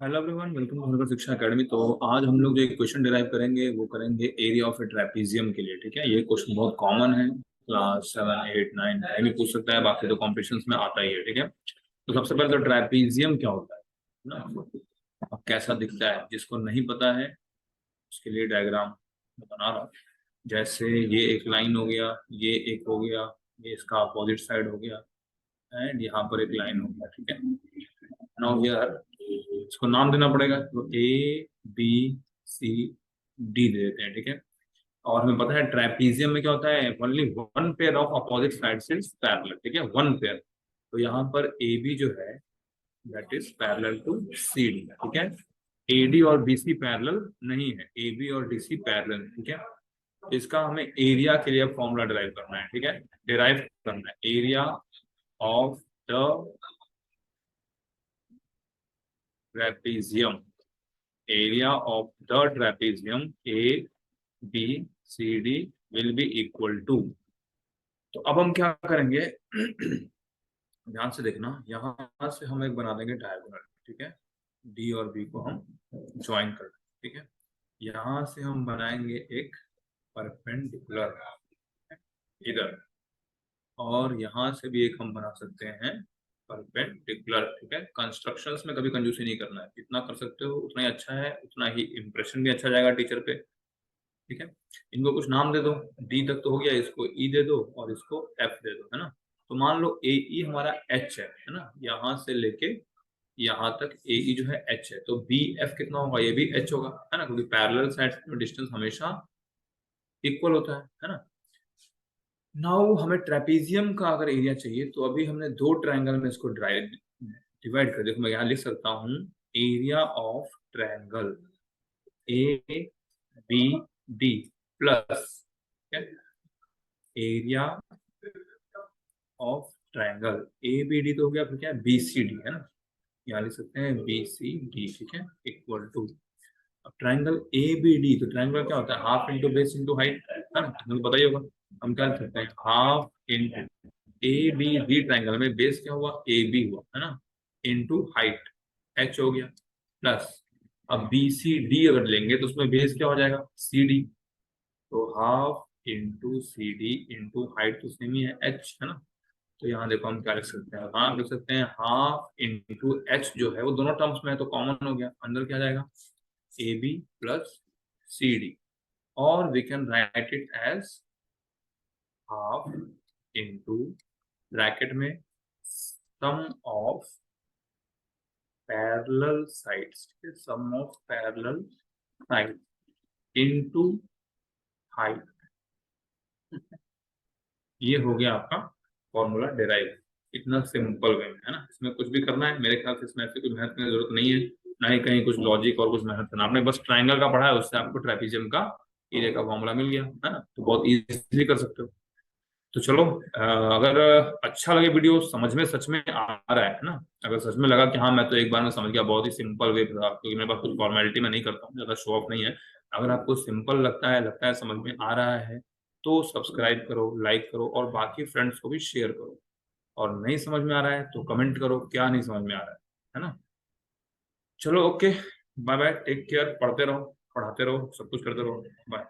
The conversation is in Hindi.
Hello everyone, welcome to Harkar Shiksha Academy. तो आज हम लोग जो एक क्वेश्चन डिराइव करेंगे वो करेंगे एरिया ऑफ ए ट्रेपीजियम के लिए। ठीक है, ये क्वेश्चन बहुत कॉमन है, क्लास 7 8 9 भी पूछ सकता है, बाकी तो कॉम्पिटिशन्स में आता ही है। ठीक है, तो सबसे पहले तो ट्रेपीजियम क्या होता है ना, अब कैसा दिखता है, जिसको नहीं पता है उसके लिए डायग्राम मैं बना रहा हूँ। जैसे ये एक लाइन हो गया, ये एक हो गया, ये इसका अपोजिट साइड हो गया, एंड यहाँ पर एक लाइन हो गया। ठीक है, नाउ हियर इसको नाम देना पड़ेगा, तो ए बी सी डी दे देते हैं। ठीक है, और हमें पता है ट्रेपीजियम में क्या होता है, only one pair of opposite sides is parallel. ठीक है, वन पेयर। तो यहाँ पर ए बी जो है that is parallel to C D. ठीक है, ए डी और बी सी पैरेलल नहीं है, ए बी और डी सी पैरेलल। ठीक है, इसका हमें एरिया के लिए फॉर्मूला डिराइव करना है। ठीक है, डिराइव करना है area of the trapezium, area of the trapezium A B C D will be equal to। तो अब हम क्या करेंगे ध्यान से देखना, यहाँ से हम एक बना देंगे डायगोनल। ठीक है, डी और बी को हम ज्वाइन कर देंगे। ठीक है, यहाँ से हम बनाएंगे एक परपेंडिकुलर इधर, और यहाँ से भी एक हम बना सकते हैं परपेंडिकुलर। ठीक है, कंस्ट्रक्शंस में कभी कंजूसी नहीं करना है, जितना कर सकते हो उतना ही अच्छा है, उतना ही इंप्रेशन भी अच्छा जाएगा टीचर पे। ठीक है, इनको कुछ नाम दे दो, डी तक तो हो गया, इसको ई दे दो और इसको एफ दे दो, है ना। तो मान लो ए ई हमारा एच है ना, यहाँ से लेके यहाँ तक ए ई जो है एच है, तो बी एफ कितना होगा, ये भी एच होगा, है ना, क्योंकि पैरेलल साइड्स में डिस्टेंस हमेशा इक्वल होता है ना। नाउ हमें ट्रेपीजियम का अगर एरिया चाहिए, तो अभी हमने दो ट्रायंगल में इसको डिवाइड कर, देखो मैं यहाँ लिख सकता हूँ area of triangle A B D plus area of triangle A B D, तो हो गया फिर क्या, बी सी डी, है ना, यहाँ लिख सकते हैं बी सी डी। ठीक है, इक्वल टू, अब ट्रायंगल ए बी डी, तो ट्रायंगल क्या होता है, half into base into height, है ना, तुम्हें पता ही होगा। हम क्या लिख सकते हैं, half into A B D, triangle में बेस क्या हुआ, ए बी हुआ, है ना, इंटू हाइट एच हो गया, प्लस अब बी सी डी अगर लेंगे तो उसमें बेस क्या हो जाएगा, सी डी, तो half into C D into height तो सेम ही है एच, है ना। तो यहाँ देखो हम क्या लिख सकते हैं, हाँ लिख सकते हैं हाफ इंटू एच जो है वो दोनों टर्म्स में है तो कॉमन हो गया, अंदर क्या जाएगा, a b plus c d, और we can write it as half into bracket में sum of parallel sides, sum of parallel side into height. ये हो गया आपका फॉर्मूला डिराइव, इतना सिंपल वे में, है ना। इसमें कुछ भी करना है मेरे ख्याल से, इसमें ऐसे कुछ मेहनत की जरूरत नहीं है, ना ही कहीं कुछ लॉजिक और कुछ मेहनत करना, आपने बस ट्रायंगल का पढ़ा है, उससे आपको ट्रेपीजियम का एरिया का फॉर्मूला मिल गया, है ना, तो बहुत इजीली कर सकते हो। तो चलो, अगर अच्छा लगे वीडियो, समझ में सच में आ रहा है ना, अगर सच में लगा कि हाँ मैं तो एक बार में समझ गया, बहुत ही सिंपल वे था, क्योंकि मेरे पास कुछ फॉर्मेलिटी में नहीं करता हूँ, ज्यादा शो ऑफ नहीं है। अगर आपको सिंपल लगता है समझ में आ रहा है, तो सब्सक्राइब करो, लाइक करो और बाकी फ्रेंड्स को भी शेयर करो। और नहीं समझ में आ रहा है तो कमेंट करो क्या नहीं समझ में आ रहा है ना। चलो okay, bye bye, take care, पढ़ते रहो, पढ़ाते रहो, सब कुछ करते रहो, बाय।